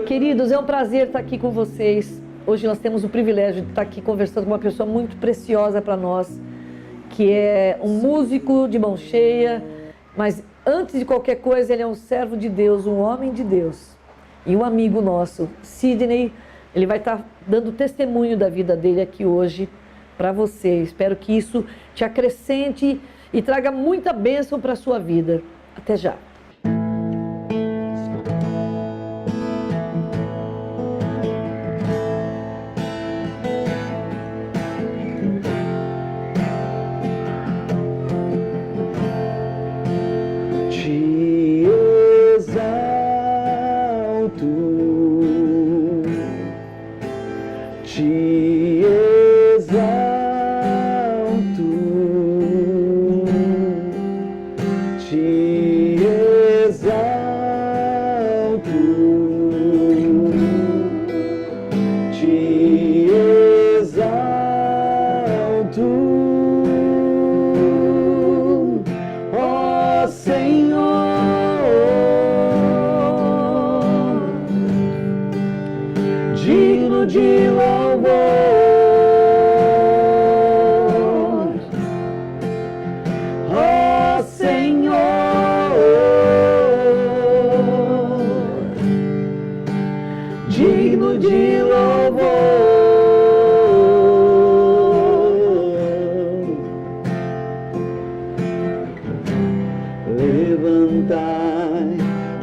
Queridos, é um prazer estar aqui com vocês. Hoje nós temos o privilégio de estar aqui conversando com uma pessoa muito preciosa para nós, que é um músico de mão cheia, mas antes de qualquer coisa ele é um servo de Deus, um homem de Deus. E um amigo nosso, Sidney, ele vai estar dando testemunho da vida dele aqui hoje para você. Espero que isso te acrescente e traga muita bênção para a sua vida. Até já.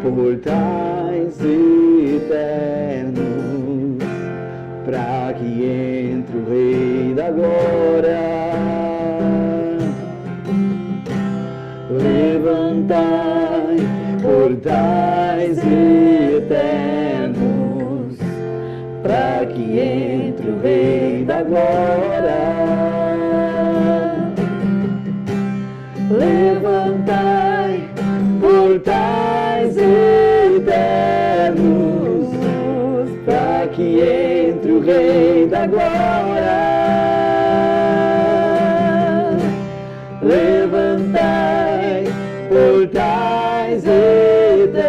Portais eternos, para que entre o Rei da Glória. Levantai portais eternos, para que entre o Rei da Glória. Levantai portais eternos, para que entre o Rei da Glória. Levantai portais eternos,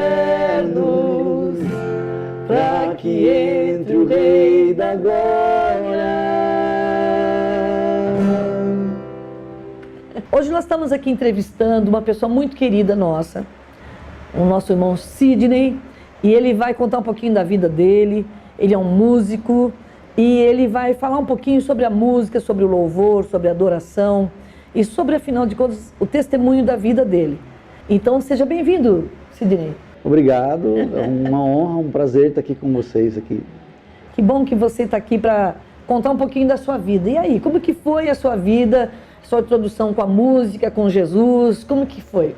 para que entre o Rei da Glória. Hoje nós estamos aqui entrevistando uma pessoa muito querida nossa, o nosso irmão Sidney, e ele vai contar um pouquinho da vida dele. Ele é um músico e ele vai falar um pouquinho sobre a música, sobre o louvor, sobre a adoração e sobre, afinal de contas, o testemunho da vida dele. Então, seja bem-vindo, Sidney. Obrigado, é uma honra, um prazer estar aqui com vocês aqui. Que bom que você está aqui para contar um pouquinho da sua vida. E aí, como que foi a sua vida, sua introdução com a música, com Jesus, como que foi?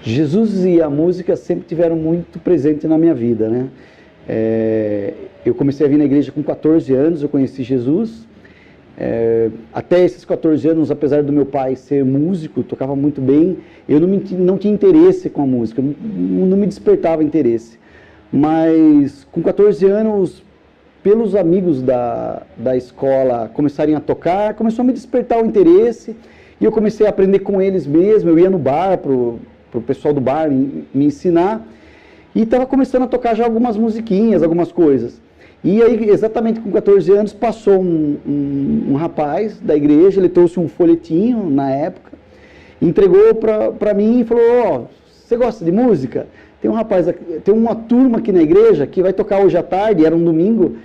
Jesus e a música sempre tiveram muito presente na minha vida, né? Eu comecei a vir na igreja com 14 anos, eu conheci Jesus. Até esses 14 anos, apesar do meu pai ser músico, tocava muito bem, eu não tinha interesse com a música, não me despertava interesse. Mas com 14 anos, pelos amigos da escola começarem a tocar, começou a me despertar o interesse, e eu comecei a aprender com eles mesmo. Eu ia no bar pro pessoal do bar me ensinar, e estava começando a tocar já algumas musiquinhas, algumas coisas. E aí, exatamente com 14 anos, passou um rapaz da igreja, ele trouxe um folhetinho na época, entregou para mim e falou: ó, você gosta de música? Tem um rapaz, tem uma turma aqui na igreja que vai tocar hoje à tarde, era um domingo,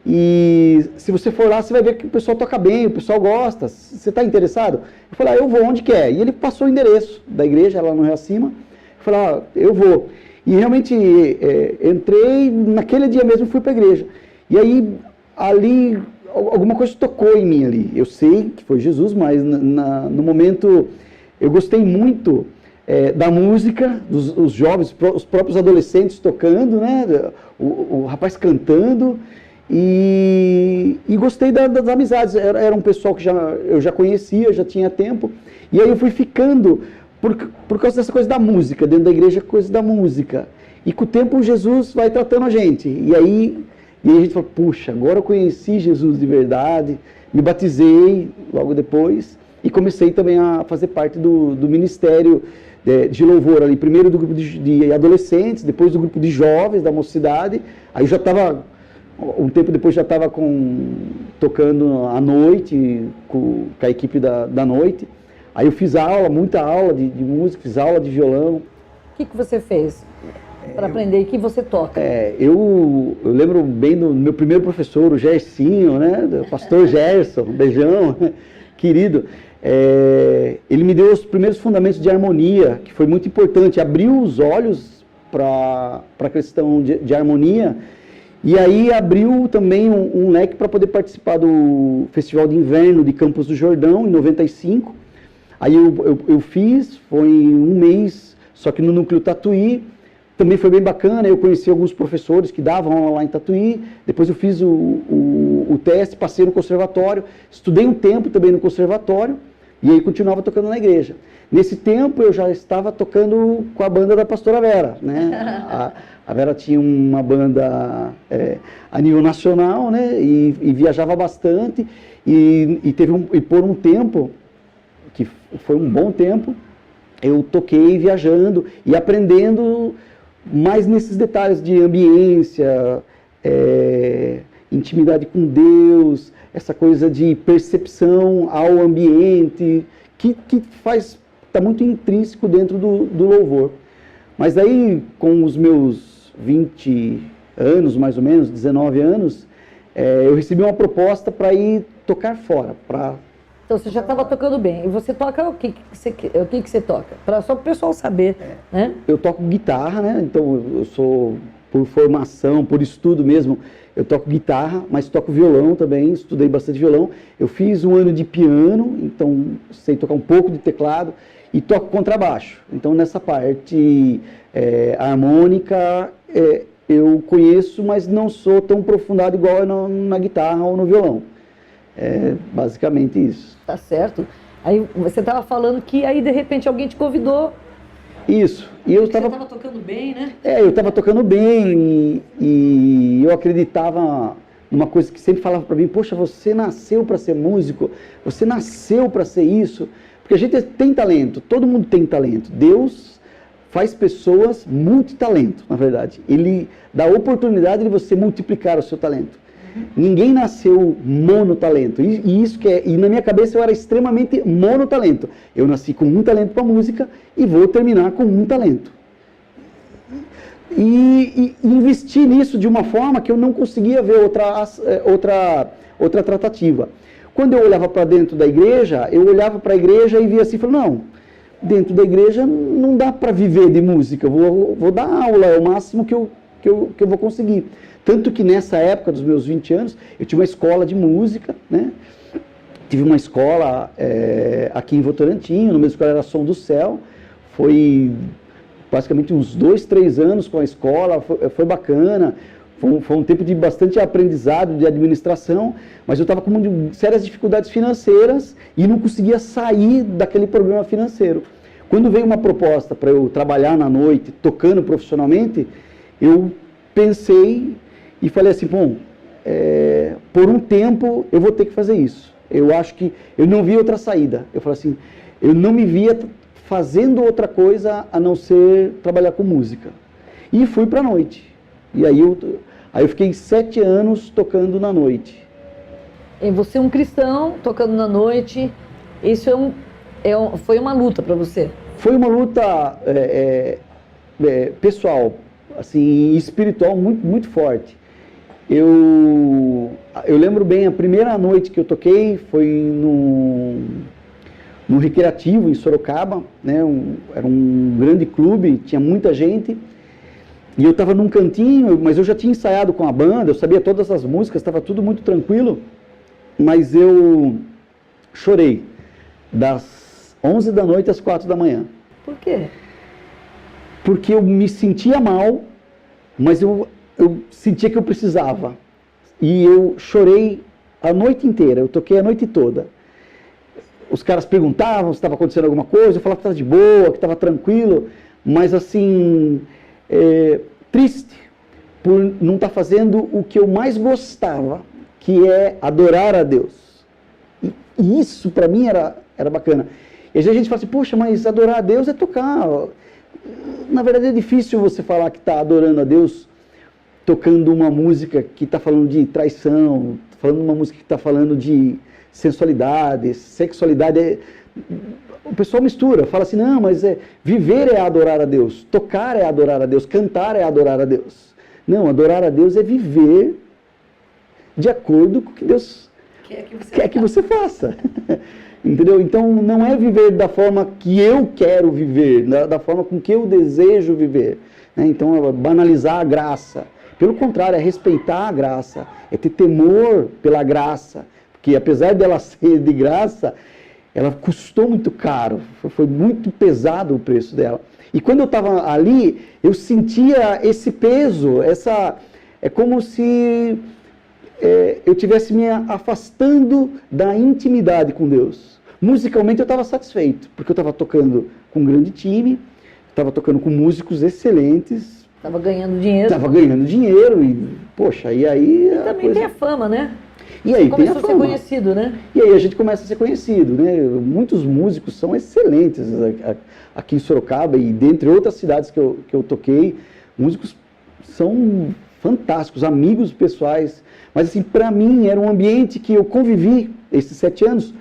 e se você for lá, você vai ver que o pessoal toca bem, o pessoal gosta, você está interessado? Eu falei: eu vou, onde que é? E ele passou o endereço da igreja, lá no Rio Acima. Eu falei: eu vou. E realmente entrei, naquele dia mesmo fui para a igreja. E aí, ali, alguma coisa tocou em mim ali. Eu sei que foi Jesus, mas no momento eu gostei muito da música, dos jovens, os próprios adolescentes tocando, né? O rapaz cantando. E gostei das amizades. Era um pessoal que eu já conhecia, já tinha tempo. E aí eu fui ficando por causa dessa coisa da música, dentro da igreja, coisa da música. E com o tempo Jesus vai tratando a gente. E aí E aí a gente falou, puxa, agora eu conheci Jesus de verdade, me batizei logo depois e comecei também a fazer parte do ministério de louvor ali, primeiro do grupo de adolescentes, depois do grupo de jovens, da mocidade. Aí eu já estava, um tempo depois já estava tocando à noite, com a equipe da noite. Aí eu fiz muita aula de música, fiz aula de violão. O que você fez para aprender e que você toca? Eu lembro bem do meu primeiro professor, o Gersinho, né? O pastor Gerson, beijão, querido. Ele me deu os primeiros fundamentos de harmonia, que foi muito importante, abriu os olhos para a questão de harmonia, e aí abriu também um leque para poder participar do Festival de Inverno de Campos do Jordão, em 95. Aí eu fiz, foi um mês, só que no Núcleo Tatuí, também foi bem bacana. Eu conheci alguns professores que davam aula lá em Tatuí, depois eu fiz o teste, passei no conservatório, estudei um tempo também no conservatório, e aí continuava tocando na igreja. Nesse tempo eu já estava tocando com a banda da pastora Vera, né? A Vera tinha uma banda a nível nacional, né? E viajava bastante, e por um tempo, que foi um bom tempo, eu toquei viajando e aprendendo mais nesses detalhes de ambiência, intimidade com Deus, essa coisa de percepção ao ambiente, que está muito intrínseco dentro do louvor. Mas aí, com os meus 20 anos, mais ou menos, 19 anos, eu recebi uma proposta para ir tocar fora, Então você já estava tocando bem. E você toca o que você toca? Só para o pessoal saber, né? Eu toco guitarra, né? Então eu sou, por formação, por estudo mesmo, eu toco guitarra, mas toco violão também, estudei bastante violão. Eu fiz um ano de piano, então sei tocar um pouco de teclado, e toco contrabaixo. Então nessa parte harmônica eu conheço, mas não sou tão aprofundado igual na guitarra ou no violão. Basicamente isso. Tá certo. Aí você estava falando que aí de repente alguém te convidou. Isso. E eu você estava tocando bem, né? Eu estava tocando bem e eu acreditava numa coisa que sempre falava para mim, poxa, você nasceu para ser músico, você nasceu para ser isso, porque a gente tem talento, todo mundo tem talento. Deus faz pessoas multitalento, na verdade. Ele dá a oportunidade de você multiplicar o seu talento. Ninguém nasceu monotalento, e na minha cabeça eu era extremamente monotalento. Eu nasci com um talento para música e vou terminar com um talento. E investi nisso de uma forma que eu não conseguia ver outra tratativa. Quando eu olhava para dentro da igreja, eu olhava para a igreja e via assim, falava, não, dentro da igreja não dá para viver de música, eu vou dar aula, é o máximo que eu vou conseguir. Tanto que nessa época dos meus 20 anos, eu tinha uma escola de música, né? Tive uma escola aqui em Votorantim, no meu escola era Som do Céu, foi basicamente uns 2, 3 anos com a escola, foi bacana, foi um tempo de bastante aprendizado, de administração, mas eu estava com sérias dificuldades financeiras e não conseguia sair daquele problema financeiro. Quando veio uma proposta para eu trabalhar na noite, tocando profissionalmente, eu pensei e falei assim, bom, por um tempo eu vou ter que fazer isso. Eu acho que eu não vi outra saída. Eu falei assim, eu não me via fazendo outra coisa a não ser trabalhar com música. E fui para a noite. E aí eu fiquei 7 anos tocando na noite. E você é um cristão, tocando na noite, isso foi uma luta para você? Foi uma luta pessoal, assim, espiritual muito, muito forte. Eu lembro bem, a primeira noite que eu toquei foi no Recreativo, em Sorocaba, né? Era um grande clube, tinha muita gente, e eu estava num cantinho, mas eu já tinha ensaiado com a banda, eu sabia todas as músicas, estava tudo muito tranquilo, mas eu chorei, das 11 da noite às 4 da manhã. Por quê? Porque eu me sentia mal, mas eu sentia que eu precisava. E eu chorei a noite inteira, eu toquei a noite toda. Os caras perguntavam se estava acontecendo alguma coisa, eu falava que estava de boa, que estava tranquilo, mas assim, triste, por não estar fazendo o que eu mais gostava, que é adorar a Deus. E isso para mim era bacana. E às vezes a gente fala assim, poxa, mas adorar a Deus é tocar. Na verdade é difícil você falar que está adorando a Deus tocando uma música que está falando de traição, falando uma música que está falando de sensualidade, sexualidade. O pessoal mistura, fala assim, não, mas viver é adorar a Deus, tocar é adorar a Deus, cantar é adorar a Deus. Não, adorar a Deus é viver de acordo com o que Deus quer que você faça. Entendeu? Então não é viver da forma que eu quero viver, da forma com que eu desejo viver. Né? Então é banalizar a graça. Pelo contrário, é respeitar a graça, é ter temor pela graça. Porque apesar dela ser de graça, ela custou muito caro, foi muito pesado o preço dela. E quando eu estava ali, eu sentia esse peso, é como se eu estivesse me afastando da intimidade com Deus. Musicalmente eu estava satisfeito, porque eu estava tocando com um grande time, estava tocando com músicos excelentes. Estava ganhando dinheiro. Estava ganhando dinheiro e, poxa, e aí... E também tem a fama, né? E aí começou tem a fama. A ser conhecido, né? E aí a gente começa a ser conhecido, né? Muitos músicos são excelentes aqui em Sorocaba e dentre outras cidades que eu toquei, músicos são fantásticos, amigos pessoais. Mas assim, para mim era um ambiente que eu convivi esses 7 anos,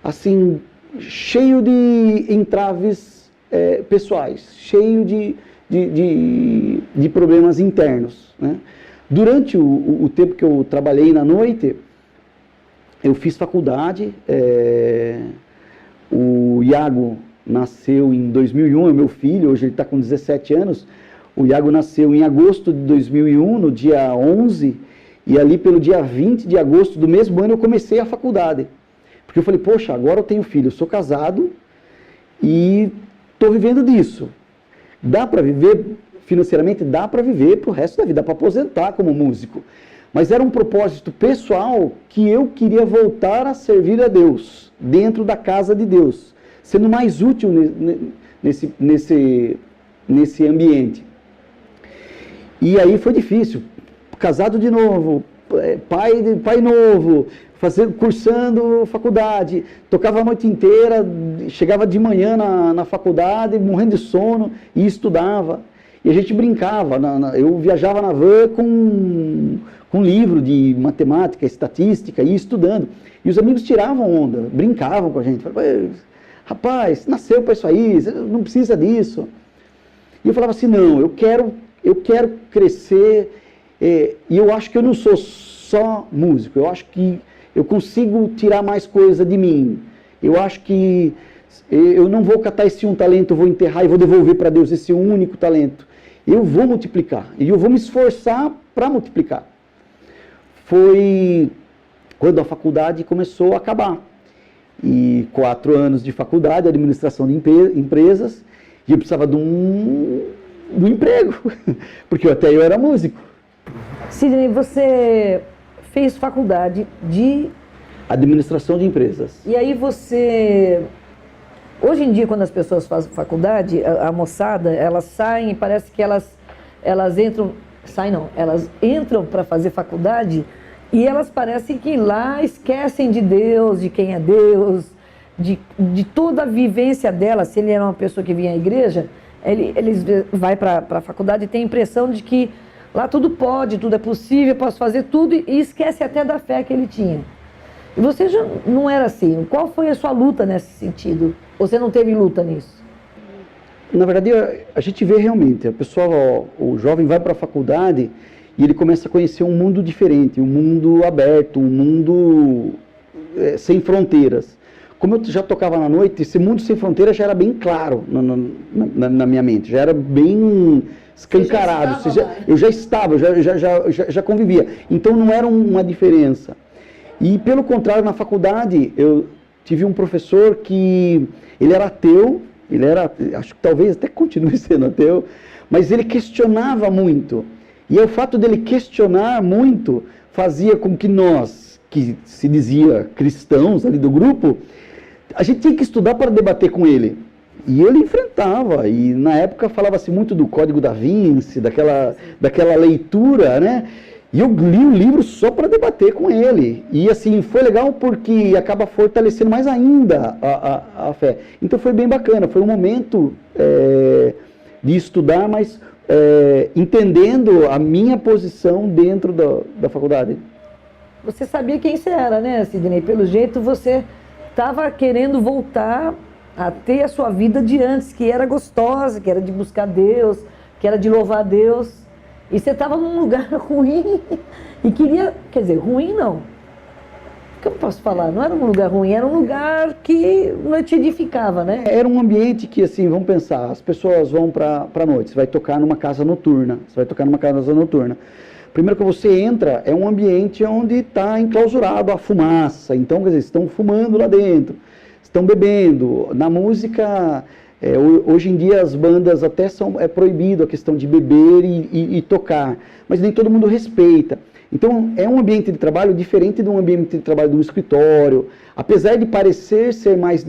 assim, cheio de entraves pessoais, cheio de problemas internos, né? Durante o tempo que eu trabalhei na noite, eu fiz faculdade, o Iago nasceu em 2001, é meu filho, hoje ele está com 17 anos, o Iago nasceu em agosto de 2001, no dia 11, e ali pelo dia 20 de agosto do mesmo ano eu comecei a faculdade. Porque eu falei, poxa, agora eu tenho filho, eu sou casado e estou vivendo disso. Dá para viver financeiramente? Dá para viver para o resto da vida, dá para aposentar como músico. Mas era um propósito pessoal que eu queria voltar a servir a Deus, dentro da casa de Deus, sendo mais útil nesse ambiente. E aí foi difícil. Casado de novo, pai novo, cursando faculdade, tocava a noite inteira, chegava de manhã na faculdade, morrendo de sono, e estudava. E a gente brincava, eu viajava na van com livro de matemática, estatística, ia estudando. E os amigos tiravam onda, brincavam com a gente. Falavam, rapaz, nasceu para isso aí, você não precisa disso. E eu falava assim, não, eu quero crescer, e eu acho que eu não sou só músico, eu acho que eu consigo tirar mais coisa de mim. Eu acho que eu não vou catar esse um talento, vou enterrar e vou devolver para Deus esse único talento. Eu vou multiplicar, e eu vou me esforçar para multiplicar. Foi quando a faculdade começou a acabar. E 4 anos de faculdade, administração de empresas, e eu precisava de um emprego, porque até eu era músico. Sidney, você fez faculdade de... Administração de empresas. E aí você... Hoje em dia, quando as pessoas fazem faculdade, a moçada, elas saem e parece que elas entram... Saem não, elas entram para fazer faculdade e elas parecem que lá esquecem de Deus, de quem é Deus, de toda a vivência dela. Se ele era uma pessoa que vinha à igreja, eles vai para a faculdade e tem a impressão de que lá tudo pode, tudo é possível, eu posso fazer tudo, e esquece até da fé que ele tinha. E você já não era assim. Qual foi a sua luta nesse sentido? Ou você não teve luta nisso? Na verdade, a gente vê realmente, o jovem vai para a faculdade e ele começa a conhecer um mundo diferente, um mundo aberto, um mundo sem fronteiras. Como eu já tocava na noite, esse mundo sem fronteiras já era bem claro na minha mente, já era bem escancarado. Eu já estava, já convivia. Então não era uma diferença. E pelo contrário, na faculdade, eu tive um professor que ele era ateu, acho que talvez até continue sendo ateu, mas ele questionava muito. E o fato dele questionar muito fazia com que nós, que se dizia cristãos ali do grupo, a gente tinha que estudar para debater com ele. E ele enfrentava, e na época falava-se muito do Código da Vinci, daquela leitura, né? E eu li o livro só para debater com ele. E assim, foi legal porque acaba fortalecendo mais ainda a fé. Então foi bem bacana, foi um momento de estudar, mas entendendo a minha posição dentro da faculdade. Você sabia quem você era, né, Sidney? Pelo jeito você estava querendo voltar a ter a sua vida de antes, que era gostosa, que era de buscar Deus, que era de louvar Deus. E você estava num lugar ruim e queria, quer dizer, ruim não. O que eu posso falar? Não era um lugar ruim, era um lugar que não te edificava, né? Era um ambiente que, assim, vamos pensar, as pessoas vão para a noite, você vai tocar numa casa noturna, Primeiro que você entra, é um ambiente onde está enclausurado a fumaça, então, quer dizer, estão fumando lá dentro, estão bebendo. Na música, hoje em dia as bandas até é proibido a questão de beber e tocar, mas nem todo mundo respeita. Então, é um ambiente de trabalho diferente de um ambiente de trabalho de um escritório, apesar de parecer ser mais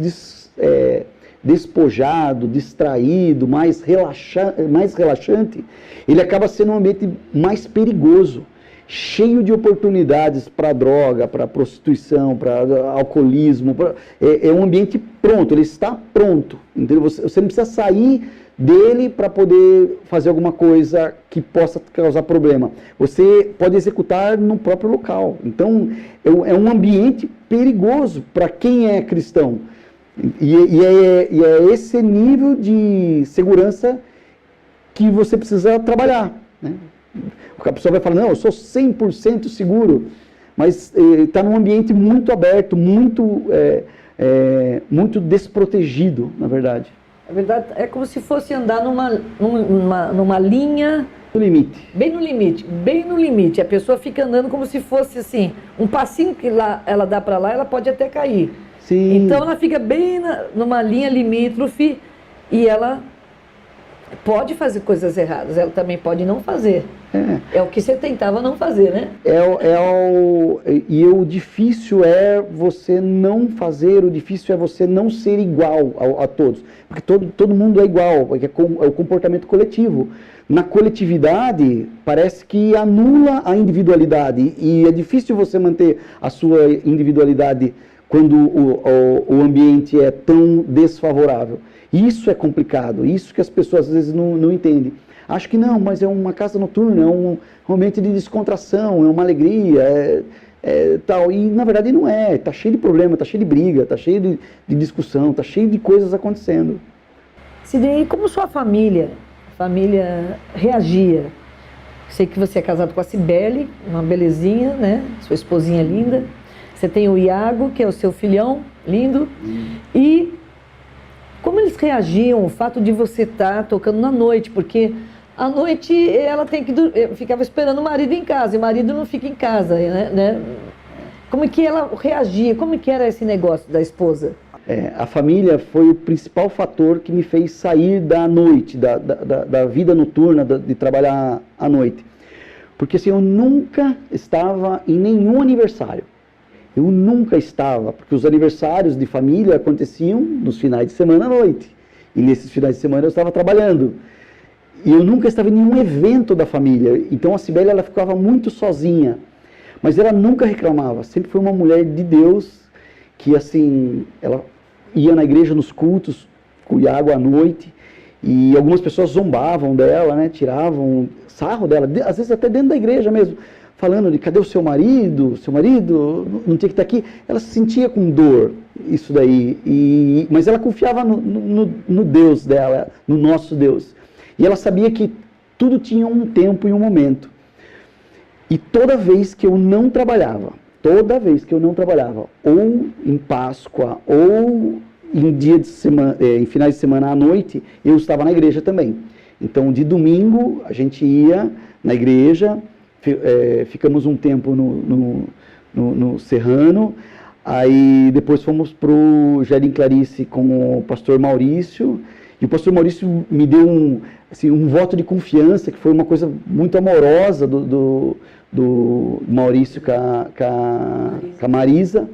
despojado, distraído, mais relaxante, ele acaba sendo um ambiente mais perigoso, cheio de oportunidades para droga, para prostituição, para alcoolismo. É um ambiente pronto, ele está pronto, entendeu? Você não precisa sair dele para poder fazer alguma coisa que possa causar problema. Você pode executar no próprio local. Então, é um ambiente perigoso para quem é cristão. E é esse nível de segurança que você precisa trabalhar, né? A pessoa vai falar, não, eu sou 100% seguro, mas está num ambiente muito aberto, muito desprotegido, na verdade. Na verdade, é como se fosse andar numa linha... No limite. Bem no limite. A pessoa fica andando como se fosse assim, um passinho que ela dá para lá, ela pode até cair. Sim. Então ela fica bem numa linha limítrofe e ela pode fazer coisas erradas, ela também pode não fazer. É o que você tentava não fazer, né? E o difícil é você não fazer, o difícil é você não ser igual a todos. Porque todo mundo é igual, porque é o comportamento coletivo. Na coletividade, parece que anula a individualidade. E é difícil você manter a sua individualidade quando o ambiente é tão desfavorável. Isso é complicado, isso que as pessoas às vezes não entendem. Acho que não, mas é uma casa noturna, é um momento de descontração, é uma alegria, tal. E na verdade não é, está cheio de problema, está cheio de briga, está cheio de discussão, está cheio de coisas acontecendo. Sidney, como sua família reagia? Sei que você é casado com a Cibele, uma belezinha, né? Sua esposinha linda. Você tem o Iago, que é o seu filhão, lindo. E como eles reagiam ao fato de você estar tocando na noite? Porque à noite ela tem que ficava esperando o marido em casa, e o marido não fica em casa, né? Como é que ela reagia? Como é que era esse negócio da esposa? A família foi o principal fator que me fez sair da noite, da vida noturna, de trabalhar à noite. Porque assim, eu nunca estava em nenhum aniversário. Eu nunca estava, porque os aniversários de família aconteciam nos finais de semana à noite. E nesses finais de semana eu estava trabalhando. E eu nunca estava em nenhum evento da família. Então a Cibele, ela ficava muito sozinha. Mas ela nunca reclamava. Sempre foi uma mulher de Deus que, assim, ela ia na igreja nos cultos com o Iago à noite. E algumas pessoas zombavam dela, né? Tiravam sarro dela, às vezes até dentro da igreja mesmo. Falando de cadê o seu marido não tinha que estar aqui. Ela se sentia com dor, isso daí, mas ela confiava no Deus dela, no nosso Deus. E ela sabia que tudo tinha um tempo e um momento. E toda vez que eu não trabalhava, ou em Páscoa, ou em finais de semana à noite, eu estava na igreja também. Então, de domingo, a gente ia na igreja, ficamos um tempo no Serrano, aí depois fomos para o Jardim Clarice com o pastor Maurício, e o pastor Maurício me deu um voto de confiança, que foi uma coisa muito amorosa do Maurício com a Marisa,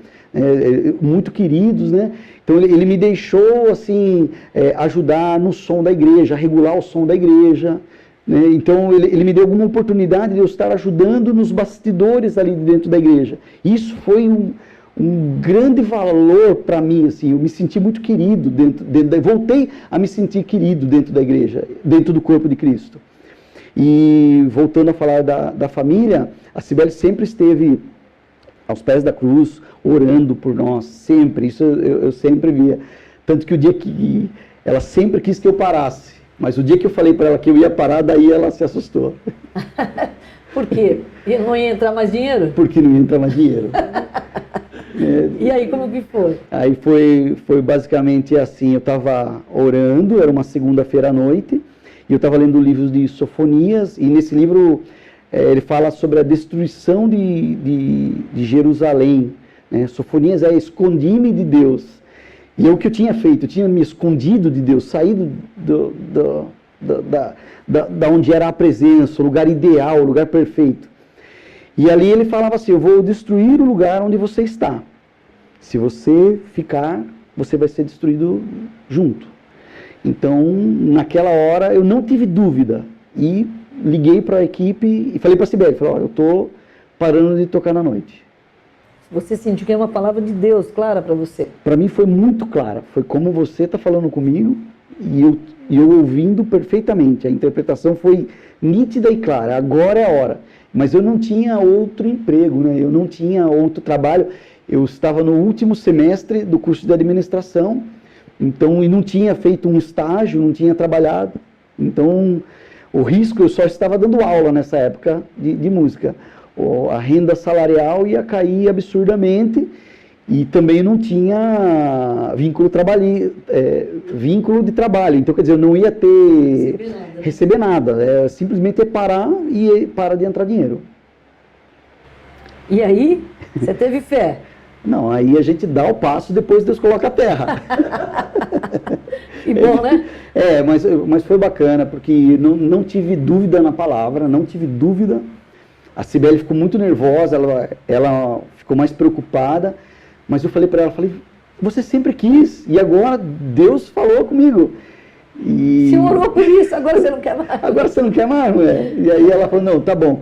muito queridos, né? Então ele me deixou assim ajudar no som da igreja, regular o som da igreja, né? Então ele me deu alguma oportunidade de eu estar ajudando nos bastidores ali dentro da igreja. Isso foi um grande valor para mim, assim, eu me senti muito querido voltei a me sentir querido dentro da igreja, dentro do corpo de Cristo. E voltando a falar da família, a Cibele sempre esteve aos pés da cruz, orando por nós, sempre, isso eu sempre via. Tanto que o dia que ela sempre quis que eu parasse, mas o dia que eu falei para ela que eu ia parar, daí ela se assustou. Por quê? Não ia entrar mais dinheiro? Porque não ia entrar mais dinheiro. E aí, como que foi? Aí foi basicamente assim, eu estava orando, era uma segunda-feira à noite, e eu estava lendo livros de Sofonias, e nesse livro ele fala sobre a destruição de Jerusalém, né? Sofonias é escondi-me de Deus, e é o que eu tinha feito, eu tinha me escondido de Deus, saído da onde era a presença, o lugar ideal, o lugar perfeito. E ali ele falava assim, eu vou destruir o lugar onde você está. Se você ficar, você vai ser destruído junto. Então, naquela hora, eu não tive dúvida. E liguei para a equipe e falei para a Cibele, falei, olha, eu estou parando de tocar na noite. Você sentiu que é uma palavra de Deus clara para você? Para mim foi muito clara. Foi como você está falando comigo e eu ouvindo perfeitamente. A interpretação foi nítida e clara. Agora é a hora. Mas eu não tinha outro emprego, né? Eu não tinha outro trabalho. Eu estava no último semestre do curso de administração, então, e não tinha feito um estágio, não tinha trabalhado. Então, o risco, eu só estava dando aula nessa época de música. A renda salarial ia cair absurdamente e também não tinha vínculo de trabalho. Então, quer dizer, eu não ia receber nada. Simplesmente parar e parar de entrar dinheiro. E aí, você teve fé? Não, aí a gente dá o passo, depois Deus coloca a terra. Que bom, né? Mas foi bacana, porque não tive dúvida na palavra, não tive dúvida. A Cibele ficou muito nervosa, ela ficou mais preocupada, mas eu falei para ela, você sempre quis, e agora Deus falou comigo. Você orou por isso, agora você não quer mais. Agora você não quer mais, ué? E aí ela falou, não, tá bom.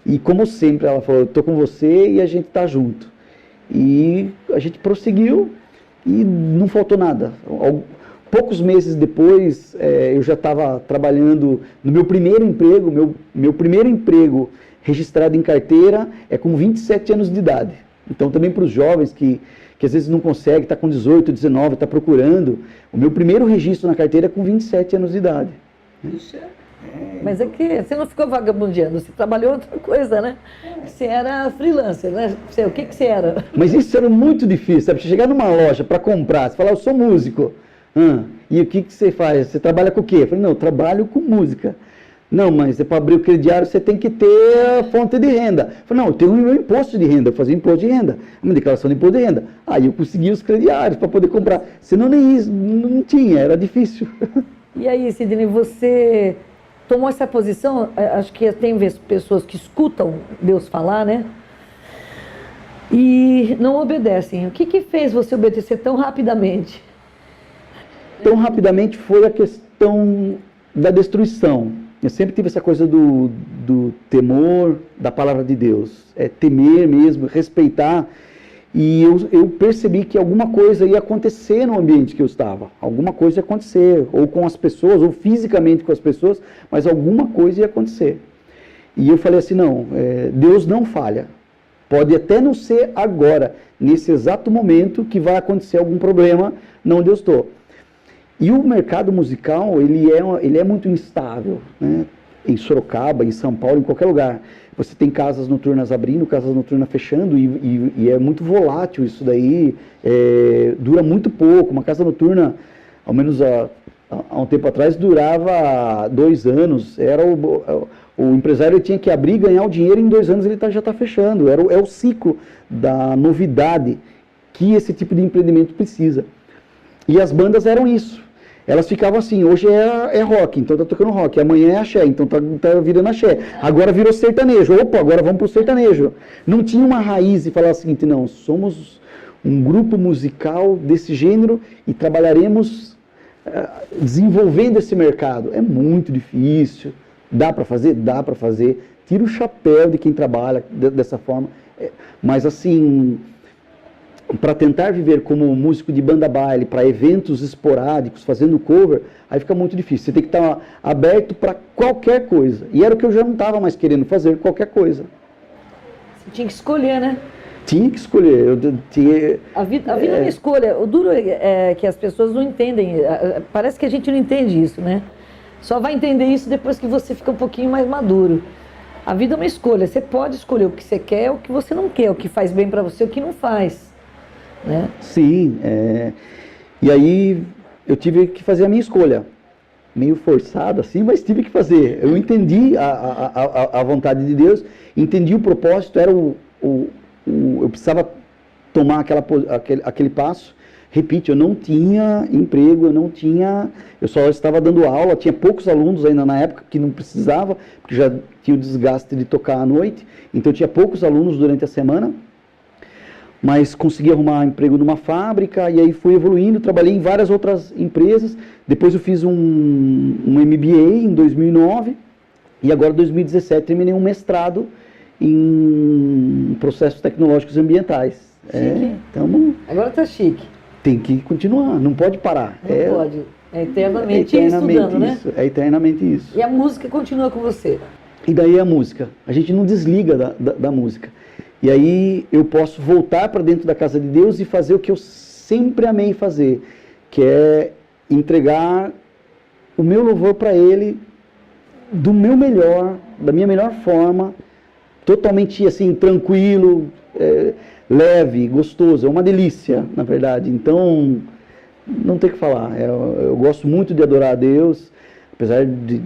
E como sempre, ela falou, eu tô com você e a gente tá junto. E a gente prosseguiu e não faltou nada. Poucos meses depois, eu já estava trabalhando no meu primeiro emprego. Meu primeiro emprego registrado em carteira é com 27 anos de idade. Então, também para os jovens que às vezes não conseguem, está com 18, 19, está procurando, o meu primeiro registro na carteira é com 27 anos de idade. Mas é que você não ficou vagabundeando, você trabalhou outra coisa, né? Você era freelancer, né? O que você era? Mas isso era muito difícil, sabe? Você chegar numa loja para comprar, você falar, eu sou músico. E o que você faz? Você trabalha com o quê? Eu falei, não, eu trabalho com música. Não, mas para abrir o crediário você tem que ter a fonte de renda. Eu falei, não, eu tenho o meu imposto de renda, eu fazia imposto de renda, uma declaração de imposto de renda. Aí eu consegui os crediários para poder comprar. Senão nem isso, não tinha, era difícil. E aí, Sidney, você tomou essa posição? Acho que tem pessoas que escutam Deus falar, né? E não obedecem. O que fez você obedecer tão rapidamente? Tão rapidamente foi a questão da destruição. Eu sempre tive essa coisa do temor da palavra de Deus. Temer mesmo, respeitar. E eu percebi que alguma coisa ia acontecer no ambiente que eu estava. Alguma coisa ia acontecer, ou com as pessoas, ou fisicamente com as pessoas, mas alguma coisa ia acontecer. E eu falei assim, não, Deus não falha. Pode até não ser agora, nesse exato momento, que vai acontecer algum problema onde eu estou. E o mercado musical, ele é muito instável, né? Em Sorocaba, em São Paulo, em qualquer lugar. Você tem casas noturnas abrindo, casas noturnas fechando, e é muito volátil isso daí, dura muito pouco. Uma casa noturna, ao menos há um tempo atrás, durava 2 anos. O empresário tinha que abrir e ganhar o dinheiro, em 2 anos ele já está fechando. É o ciclo da novidade que esse tipo de empreendimento precisa. E as bandas eram isso. Elas ficavam assim, hoje é rock, então tá tocando rock, amanhã é axé, então tá virando axé, agora virou sertanejo, opa, agora vamos pro sertanejo. Não tinha uma raiz e falar o seguinte, não, somos um grupo musical desse gênero e trabalharemos desenvolvendo esse mercado. É muito difícil. Dá para fazer? Dá para fazer. Tira o chapéu de quem trabalha dessa forma. Mas assim, para tentar viver como músico de banda baile, para eventos esporádicos, fazendo cover, aí fica muito difícil. Você tem que estar aberto para qualquer coisa. E era o que eu já não estava mais querendo fazer, qualquer coisa. Você tinha que escolher, né? Tinha que escolher. A vida é uma escolha. O duro é que as pessoas não entendem. Parece que a gente não entende isso, né? Só vai entender isso depois que você fica um pouquinho mais maduro. A vida é uma escolha. Você pode escolher o que você quer, o que você não quer, o que faz bem para você, o que não faz, né? Sim. E aí eu tive que fazer a minha escolha. Meio forçado assim, mas tive que fazer. Eu entendi a vontade de Deus, entendi o propósito, era eu precisava tomar aquele passo. Repito, eu não tinha emprego, eu só estava dando aula, tinha poucos alunos ainda na época, que não precisava, porque já tinha o desgaste de tocar à noite, então eu tinha poucos alunos durante a semana, mas consegui arrumar emprego numa fábrica, e aí fui evoluindo, trabalhei em várias outras empresas, depois eu fiz um MBA em 2009, e agora em 2017 terminei um mestrado em processos tecnológicos ambientais. Agora tá chique. Tem que continuar, não pode parar. Não pode. É eternamente estudando, né? É eternamente isso. E a música continua com você. E daí a música. A gente não desliga da música. E aí eu posso voltar para dentro da casa de Deus e fazer o que eu sempre amei fazer, que é entregar o meu louvor para Ele do meu melhor, da minha melhor forma, totalmente assim, tranquilo, leve, gostoso, é uma delícia, na verdade. Então, não tem o que falar. Eu gosto muito de adorar a Deus, apesar de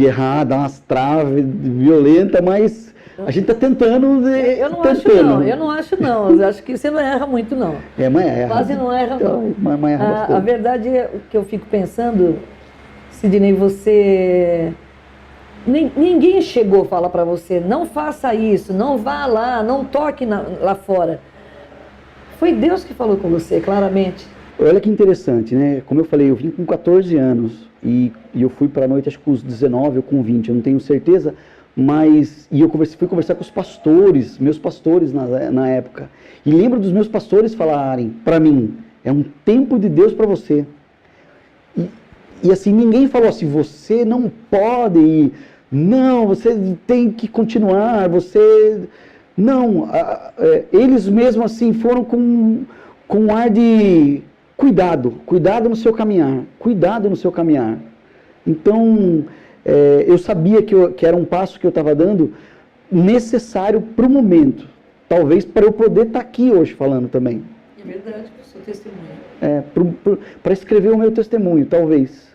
errar, dar umas traves violentas, mas a gente está tentando. Eu não acho não. Eu acho que você não erra muito, não. Mãe erra. Quase não erra, não. Mãe erra bastante. A verdade é o que eu fico pensando, Sidney, você... Ninguém chegou a falar para você, não faça isso, não vá lá, não toque lá fora. Foi Deus que falou com você, claramente. Olha que interessante, né? Como eu falei, eu vim com 14 anos e eu fui para a noite, acho que com os 19 ou com 20, eu não tenho certeza, mas fui conversar com os pastores, meus pastores na época. E lembro dos meus pastores falarem para mim, é um tempo de Deus para você. E assim, ninguém falou assim, você não pode ir. Não, você tem que continuar, Não, eles mesmo assim foram com um ar de cuidado no seu caminhar, Então, eu sabia que era um passo que eu estava dando necessário para o momento, talvez para eu poder estar aqui hoje falando também. É verdade, para o seu testemunho. Para escrever o meu testemunho, talvez.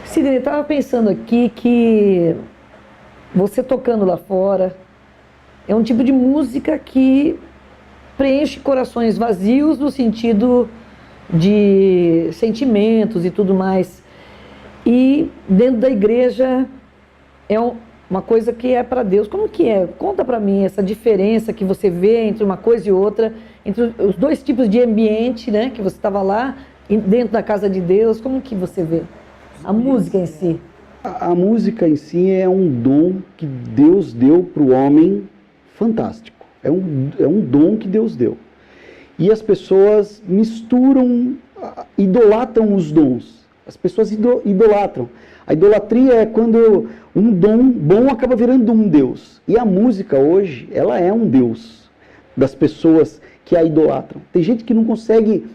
Sidney, eu estava pensando aqui que você tocando lá fora é um tipo de música que preenche corações vazios no sentido de sentimentos e tudo mais. E dentro da igreja é uma coisa que é para Deus. Como que é? Conta para mim essa diferença que você vê entre uma coisa e outra, entre os dois tipos de ambiente, né, que você estava lá, dentro da casa de Deus. Como que você vê a música em si? A música em si é um dom que Deus deu para o homem fantástico. É um dom que Deus deu. E as pessoas misturam, idolatram os dons. As pessoas idolatram. A idolatria é quando um dom bom acaba virando um Deus. E a música hoje, ela é um Deus das pessoas que a idolatram. Tem gente que não consegue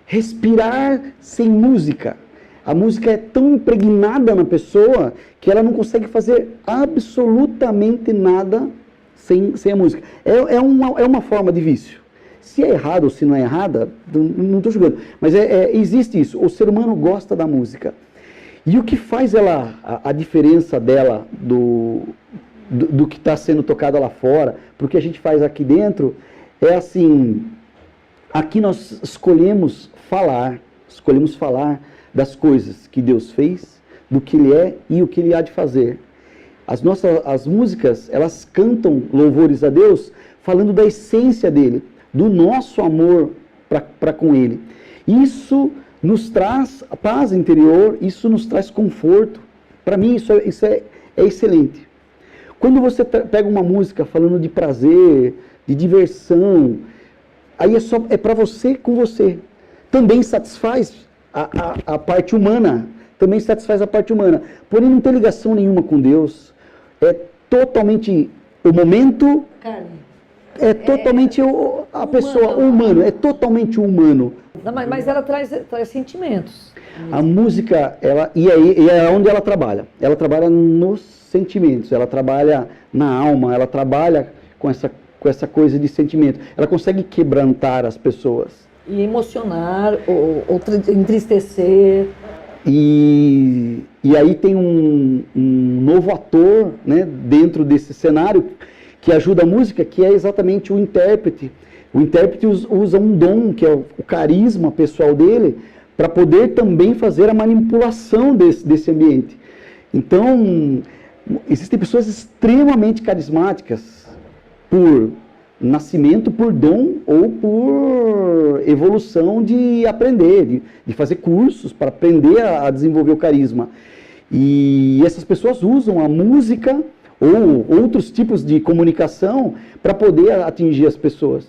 respirar sem música. A música é tão impregnada na pessoa que ela não consegue fazer absolutamente nada sem a música. É uma forma de vício. Se é errado ou se não é errada, não estou julgando. Mas existe isso. O ser humano gosta da música. E o que faz a diferença dela do que está sendo tocado lá fora, para o que a gente faz aqui dentro, é assim, aqui nós escolhemos falar das coisas que Deus fez, do que Ele é e o que Ele há de fazer. as músicas, elas cantam louvores a Deus, falando da essência dele, do nosso amor para com ele. Isso nos traz paz interior, isso nos traz conforto. Para mim, isso é excelente. Quando você pega uma música falando de prazer, de diversão, aí é para você com você. Também satisfaz a parte humana. Também satisfaz a parte humana. Porém, não tem ligação nenhuma com Deus. É totalmente o momento. Carne. É totalmente a pessoa, o humano. É totalmente humano. Não, mas ela traz sentimentos. A música, e é onde ela trabalha. Ela trabalha nos sentimentos. Ela trabalha na alma. Ela trabalha com essa coisa de sentimento. Ela consegue quebrantar as pessoas. E emocionar, ou entristecer. E aí tem um novo ator, né, dentro desse cenário que ajuda a música, que é exatamente o intérprete. O intérprete usa um dom, que é o carisma pessoal dele, para poder também fazer a manipulação desse ambiente. Então, existem pessoas extremamente carismáticas por nascimento, por dom ou por evolução de aprender, de fazer cursos para aprender a desenvolver o carisma. E essas pessoas usam a música ou outros tipos de comunicação para poder atingir as pessoas.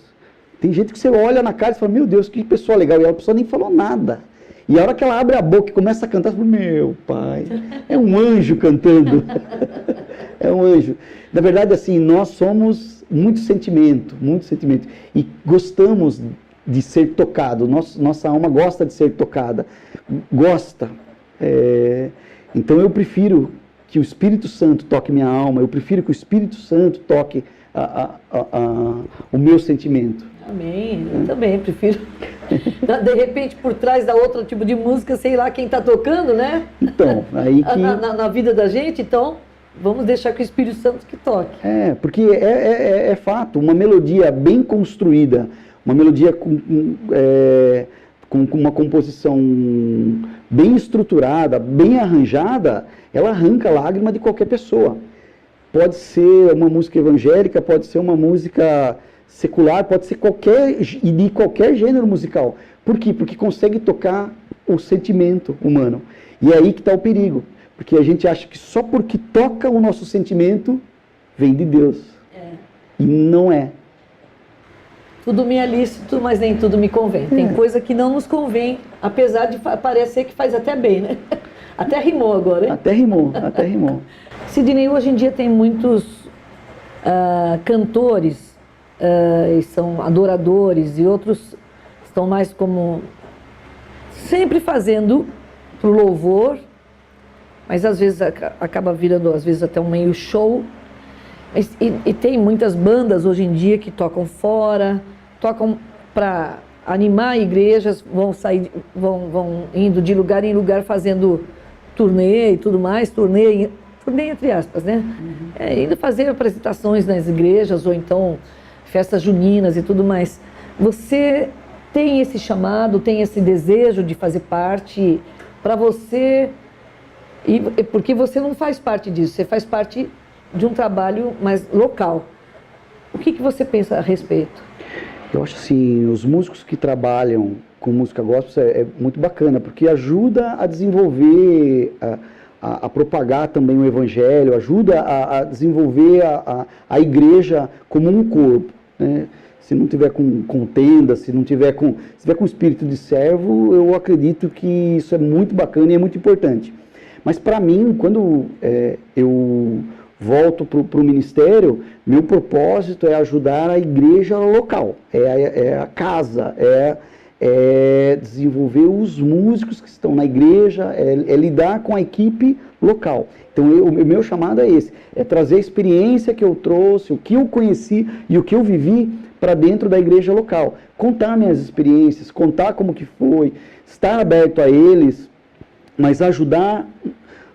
Tem gente que você olha na cara e fala, meu Deus, que pessoa legal, e a pessoa nem falou nada. E a hora que ela abre a boca e começa a cantar, você fala, meu pai, é um anjo cantando. É um anjo. Na verdade, assim, nós somos muito sentimento. E gostamos de ser tocado. Nossa alma gosta de ser tocada. Gosta. Então eu prefiro que o Espírito Santo toque minha alma. Eu prefiro que o Espírito Santo toque o meu sentimento. Amém. Eu também prefiro. De repente, por trás da outro tipo de música, sei lá quem está tocando, né? Então, aí que... na vida da gente, então, vamos deixar que o Espírito Santo que toque. Porque é fato, uma melodia bem construída, uma melodia com uma composição bem estruturada, bem arranjada, ela arranca a lágrima de qualquer pessoa. Pode ser uma música evangélica, pode ser uma música secular, pode ser de qualquer gênero musical. Por quê? Porque consegue tocar o sentimento humano. E é aí que está o perigo. Porque a gente acha que só porque toca o nosso sentimento, vem de Deus. E não é. Tudo me é lícito, mas nem tudo me convém. Tem coisa que não nos convém, apesar de parecer que faz até bem, né? Até rimou agora, hein? Até rimou. Sidney, hoje em dia tem muitos cantores, e são adoradores, e outros estão mais como sempre fazendo pro louvor, mas às vezes acaba virando, às vezes, até um meio show. E tem muitas bandas hoje em dia que tocam fora, tocam para animar igrejas, vão indo de lugar em lugar fazendo turnê e tudo mais, turnê entre aspas, né? Indo fazer apresentações nas igrejas, ou então festas juninas e tudo mais. Você tem esse chamado, tem esse desejo de fazer parte para você, porque você não faz parte disso, você faz parte de um trabalho mais local. O que você pensa a respeito? Eu acho assim, os músicos que trabalham com música gospel é muito bacana, porque ajuda a desenvolver, a propagar também o evangelho, ajuda a desenvolver a igreja como um corpo, né? Se não tiver com contenda, se tiver com espírito de servo, eu acredito que isso é muito bacana e é muito importante. Mas para mim, quando eu volto para o ministério, meu propósito é ajudar a igreja local, é a casa, é desenvolver os músicos que estão na igreja, é lidar com a equipe local. Então o meu chamado é esse, é trazer a experiência que eu trouxe, o que eu conheci e o que eu vivi para dentro da igreja local. Contar minhas experiências, contar como que foi, estar aberto a eles, mas ajudar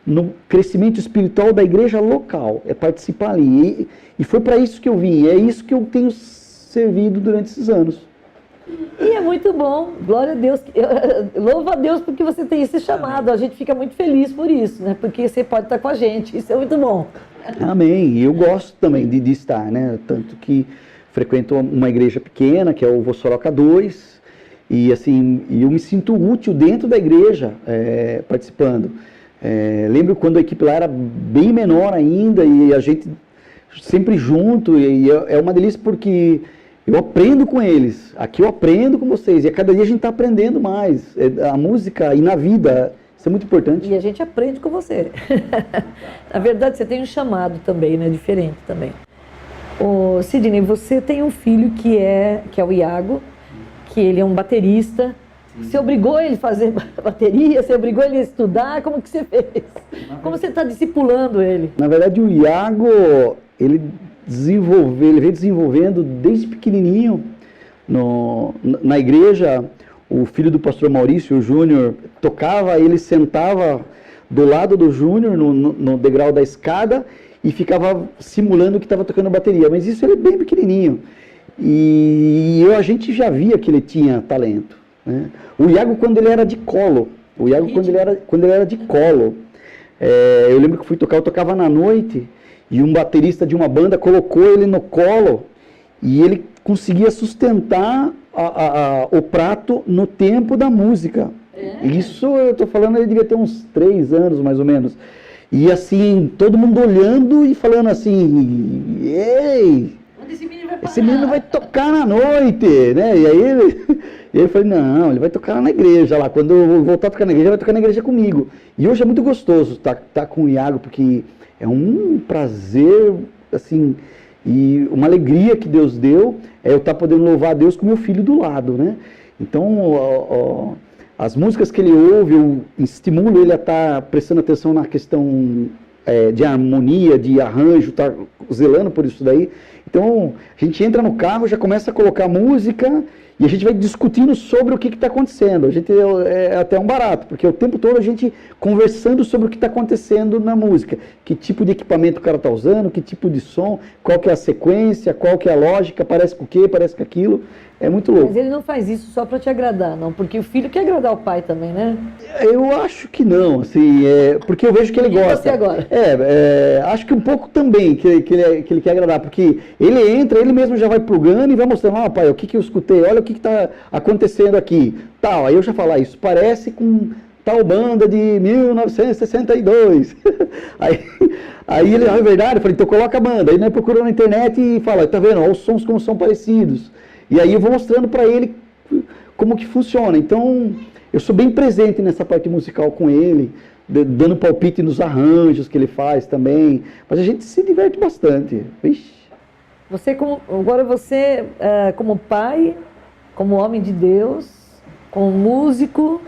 no crescimento espiritual da igreja local, é participar ali. E foi para isso que eu vim, é isso que eu tenho servido durante esses anos. E é muito bom, glória a Deus, louvo a Deus porque você tem esse chamado, a gente fica muito feliz por isso, né? Porque você pode estar com a gente, isso é muito bom. Amém. E eu gosto também de estar, né? Tanto que frequento uma igreja pequena, que é o Vossoroca 2, e assim, eu me sinto útil dentro da igreja, participando. Lembro quando a equipe lá era bem menor ainda, e a gente sempre junto, e é uma delícia porque eu aprendo com eles, aqui eu aprendo com vocês, e a cada dia a gente está aprendendo mais, a música e na vida, isso é muito importante. E a gente aprende com você. Na verdade, você tem um chamado também, né? Diferente também. Ô, Sidney, você tem um filho que é o Iago, que ele é um baterista. Você obrigou ele a fazer bateria? Você obrigou ele a estudar? Como que você fez? Como você está discipulando ele? Na verdade, o Iago, ele veio desenvolvendo desde pequenininho na igreja. O filho do pastor Maurício, o Júnior, tocava, ele sentava do lado do Júnior no degrau da escada e ficava simulando que estava tocando bateria, mas isso ele é bem pequenininho. E a gente já via que ele tinha talento, né? O Iago, quando ele era de colo, quando ele era de colo, eu lembro que fui tocar, eu tocava na noite, e um baterista de uma banda colocou ele no colo, e ele conseguia sustentar o prato no tempo da música. Isso eu estou falando, ele devia ter uns 3 anos mais ou menos. E assim, todo mundo olhando e falando assim, ei, esse menino vai tocar na noite, né? E aí ele falou, não, ele vai tocar na igreja lá, quando eu voltar a tocar na igreja, ele vai tocar na igreja comigo. E hoje é muito gostoso tá com o Iago, porque é um prazer, assim, e uma alegria que Deus deu, eu estar podendo louvar a Deus com meu filho do lado, né? Então, as músicas que ele ouve, eu estimulo ele a estar prestando atenção na questão de harmonia, de arranjo, tá zelando por isso daí. Então, a gente entra no carro, já começa a colocar música e a gente vai discutindo sobre o que está acontecendo. A gente é até um barato, porque o tempo todo a gente conversando sobre o que está acontecendo na música. Que tipo de equipamento o cara está usando, que tipo de som, qual que é a sequência, qual que é a lógica, parece com o quê, parece com aquilo. É muito louco. Mas ele não faz isso só para te agradar, não, porque o filho quer agradar o pai também, né? Eu acho que não, assim, porque eu vejo que ele gosta. E você agora? Acho que um pouco também que ele quer agradar, porque ele entra, ele mesmo já vai plugando e vai mostrando, pai, o que eu escutei, olha o que está acontecendo aqui, tal. Aí eu já falo, isso parece com tal banda de 1962. aí ele, é verdade, eu falei, então coloca a banda. Aí nós procuramos na internet e fala, tá vendo, olha os sons como são parecidos. E aí eu vou mostrando para ele como que funciona. Então, eu sou bem presente nessa parte musical com ele, dando palpite nos arranjos que ele faz também. Mas a gente se diverte bastante. Ixi. Agora você, como pai, como homem de Deus, como músico,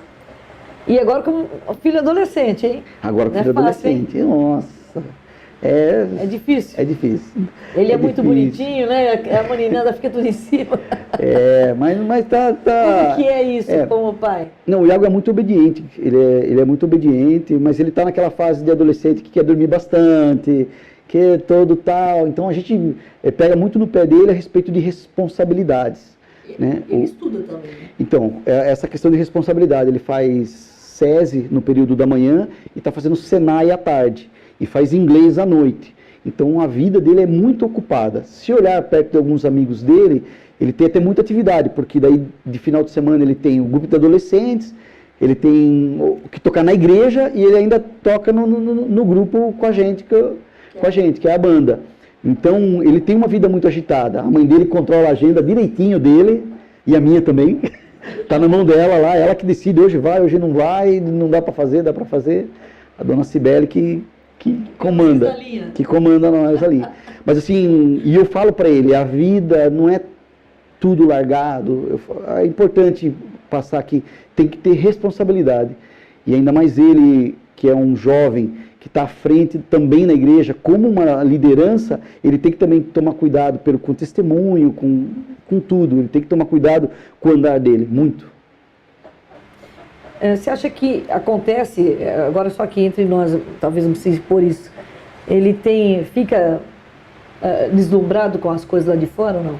e agora como filho adolescente, hein? Agora filho adolescente, nossa. É difícil? É difícil. Ele é muito bonitinho, né? A meninada fica tudo em cima. Mas tá... Como que é isso como pai? Não, o Iago é muito obediente. Ele é muito obediente, mas ele tá naquela fase de adolescente que quer dormir bastante, que é todo tal. Então a gente pega muito no pé dele a respeito de responsabilidades. Ele estuda também. Então, essa questão de responsabilidade, ele faz SESI no período da manhã e está fazendo Senai à tarde. E faz inglês à noite. Então a vida dele é muito ocupada. Se olhar perto de alguns amigos dele, ele tem até muita atividade, porque daí de final de semana ele tem o grupo de adolescentes, ele tem que tocar na igreja e ele ainda toca no grupo com a gente, que é a banda. Então ele tem uma vida muito agitada. A mãe dele controla a agenda direitinho dele, e a minha também. Está na mão dela lá, ela que decide, hoje vai, hoje não vai, não dá para fazer, dá para fazer. A dona Cibele que comanda nós ali. Mas assim, e eu falo para ele, a vida não é tudo largado, é importante passar aqui, tem que ter responsabilidade. E ainda mais ele, que é um jovem, que está à frente também na igreja, como uma liderança, ele tem que também tomar cuidado com o testemunho, com tudo, ele tem que tomar cuidado com o andar dele, muito. Você acha que acontece, agora só que entre nós, talvez não precise por isso, ele fica deslumbrado com as coisas lá de fora ou não?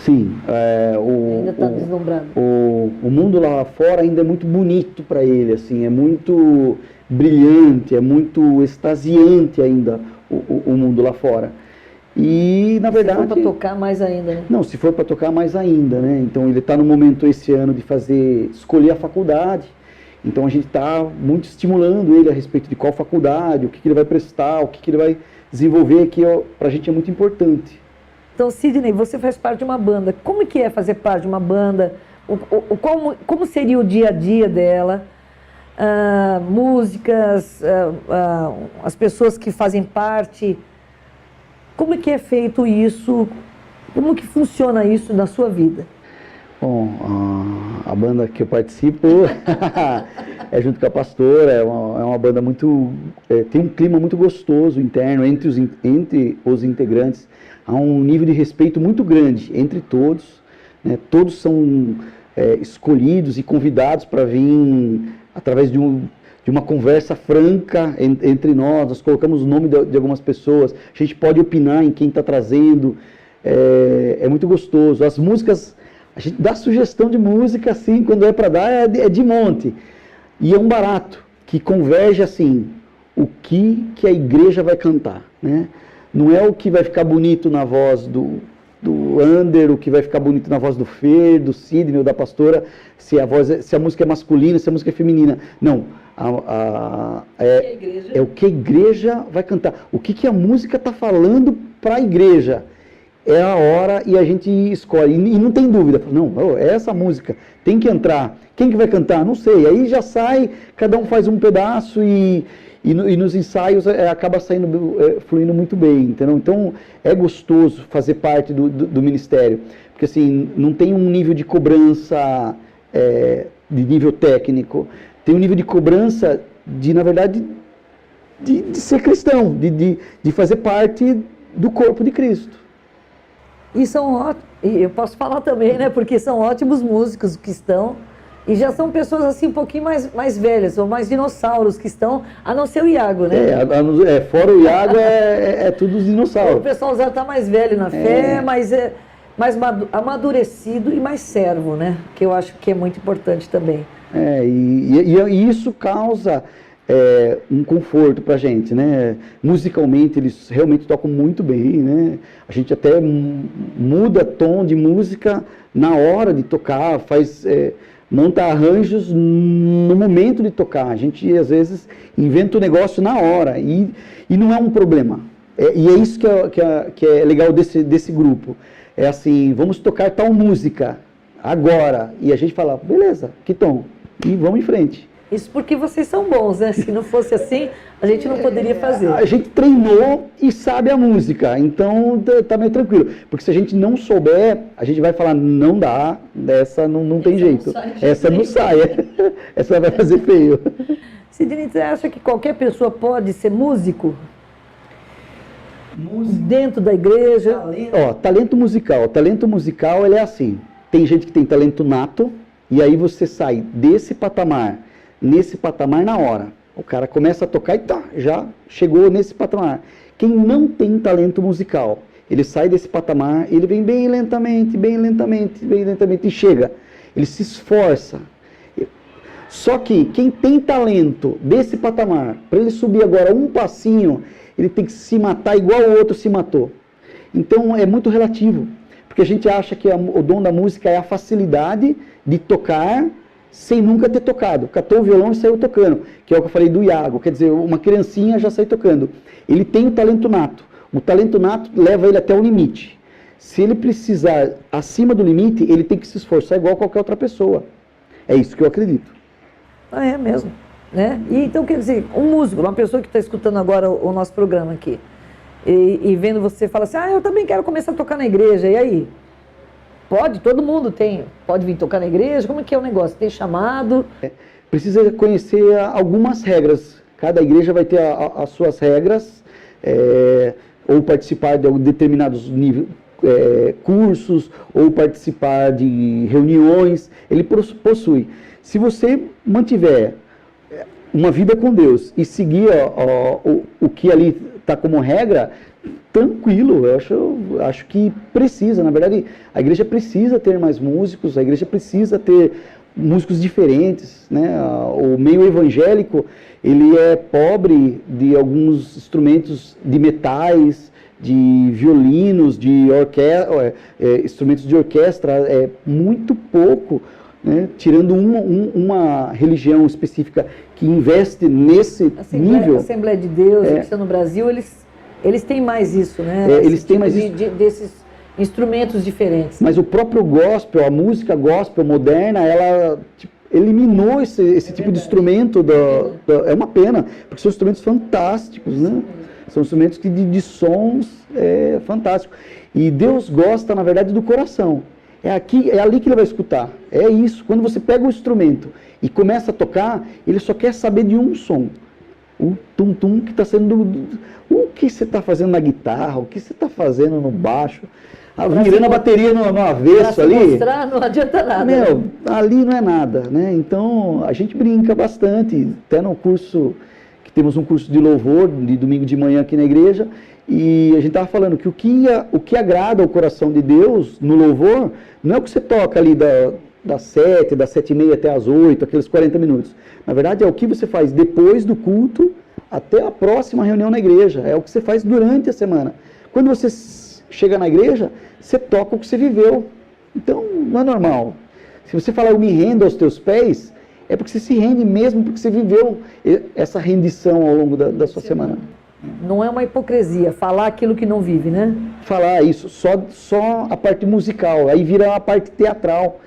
Sim, Ainda está deslumbrado. o mundo lá fora ainda é muito bonito para ele, assim, é muito brilhante, é muito extasiante ainda o mundo lá fora. E, na verdade... Se for para tocar mais ainda, né? Não, se for para tocar mais ainda, né? Então ele está no momento esse ano de escolher a faculdade. Então a gente está muito estimulando ele a respeito de qual faculdade, o que ele vai prestar, o que ele vai desenvolver, que para a gente é muito importante. Então, Sidney, você faz parte de uma banda. Como que é fazer parte de uma banda? Como seria o dia a dia dela? Músicas, as pessoas que fazem parte. Como que é feito isso? Como que funciona isso na sua vida? Bom, a banda que eu participo é junto com a pastora, é uma banda muito... tem um clima muito gostoso interno entre os integrantes. Há um nível de respeito muito grande entre todos, né? Todos são escolhidos e convidados para vir através de uma conversa franca entre nós colocamos o nome de algumas pessoas, a gente pode opinar em quem está trazendo, é muito gostoso. As músicas, a gente dá sugestão de música, assim, quando é para dar, é de monte. E é um barato, que converge, assim, o que a igreja vai cantar, né? Não é o que vai ficar bonito na voz do Ander, o que vai ficar bonito na voz do Fer, do Sidney ou da pastora, se a música é masculina, se a música é feminina. Não, é o que a igreja vai cantar. O que a música está falando para a igreja. É a hora e a gente escolhe. E não tem dúvida. Não, é essa música. Tem que entrar. Quem que vai cantar? Não sei. Aí já sai, cada um faz um pedaço e nos ensaios acaba fluindo muito bem, entendeu? Então é gostoso fazer parte do ministério, porque assim, não tem um nível de cobrança de nível técnico, tem um nível de cobrança na verdade, de ser cristão, de fazer parte do corpo de Cristo. E são ótimos, e eu posso falar também, né, porque são ótimos músicos que estão. E já são pessoas assim um pouquinho mais velhas, ou mais dinossauros que estão, a não ser o Iago, né? Fora o Iago é tudo os dinossauros. O pessoal já está mais velho na fé, mais amadurecido e mais servo, né? Que eu acho que é muito importante também. E isso causa um conforto pra gente, né? Musicalmente eles realmente tocam muito bem, né? A gente até muda tom de música na hora de tocar, monta arranjos no momento de tocar. A gente, às vezes, inventa o negócio na hora e não é um problema. E é isso que é legal desse grupo. É assim, vamos tocar tal música agora. E a gente fala, beleza, que tom? E vamos em frente. Isso porque vocês são bons, né? Se não fosse assim, a gente não poderia fazer. A gente treinou e sabe a música, então tá meio tranquilo. Porque se a gente não souber, a gente vai falar, não dá, essa não tem jeito. Essa não sai, essa vai fazer feio. Sidney, você acha que qualquer pessoa pode ser músico? Dentro da igreja? Talento musical. Talento musical, ele é assim. Tem gente que tem talento nato, e aí você sai desse patamar nesse patamar na hora. O cara começa a tocar e já chegou nesse patamar. Quem não tem talento musical, ele sai desse patamar, ele vem bem lentamente e chega. Ele se esforça. Só que quem tem talento desse patamar, para ele subir agora um passinho, ele tem que se matar igual o outro se matou. Então é muito relativo, porque a gente acha que o dom da música é a facilidade de tocar sem nunca ter tocado. Catou o violão e saiu tocando, que é o que eu falei do Iago. Quer dizer, uma criancinha já sai tocando. Ele tem o talento nato. O talento nato leva ele até o limite. Se ele precisar acima do limite, ele tem que se esforçar igual qualquer outra pessoa. É isso que eu acredito. É mesmo. Né? E então, quer dizer, um músico, uma pessoa que está escutando agora o nosso programa aqui, e vendo você, fala assim, eu também quero começar a tocar na igreja, e aí? Pode? Todo mundo pode vir tocar na igreja? Como é que é o negócio? Tem chamado? Precisa conhecer algumas regras. Cada igreja vai ter as suas regras, ou participar de determinados níveis, cursos, ou participar de reuniões. Ele possui. Se você mantiver uma vida com Deus e seguir o que ali está como regra, tranquilo. Eu acho que precisa, na verdade, a igreja precisa ter mais músicos, a igreja precisa ter músicos diferentes, né? O meio evangélico, ele é pobre de alguns instrumentos de metais, de violinos, de instrumentos de orquestra, é muito pouco, né? Tirando uma religião específica que investe nesse nível. A Assembleia de Deus, que no Brasil, eles têm mais isso, né? Eles têm mais isso. Desses instrumentos diferentes. Mas o próprio gospel, a música gospel moderna, ela eliminou esse tipo de instrumento. É uma pena, porque são instrumentos fantásticos, né? São instrumentos de sons fantásticos. E Deus gosta, na verdade, do coração. É ali que ele vai escutar. É isso. Quando você pega o instrumento e começa a tocar, ele só quer saber de um som. O tum-tum que está sendo... O que você está fazendo na guitarra? O que você está fazendo no baixo? Virando a bateria no avesso ali. Mostrar, não adianta nada. Ali não é nada, né? Então, a gente brinca bastante. Até no curso, que temos um curso de louvor, de domingo de manhã aqui na igreja, e a gente estava falando que o que agrada ao coração de Deus no louvor, não é o que você toca ali das 7h30 até as 8, aqueles 40 minutos. Na verdade, é o que você faz depois do culto até a próxima reunião na igreja. É o que você faz durante a semana. Quando você chega na igreja, você toca o que você viveu. Então, não é normal. Se você falar, eu me rendo aos teus pés, é porque você se rende mesmo, porque você viveu essa rendição ao longo da sua semana. Não é uma hipocrisia, falar aquilo que não vive, né? Falar isso, só a parte musical, aí vira a parte teatral.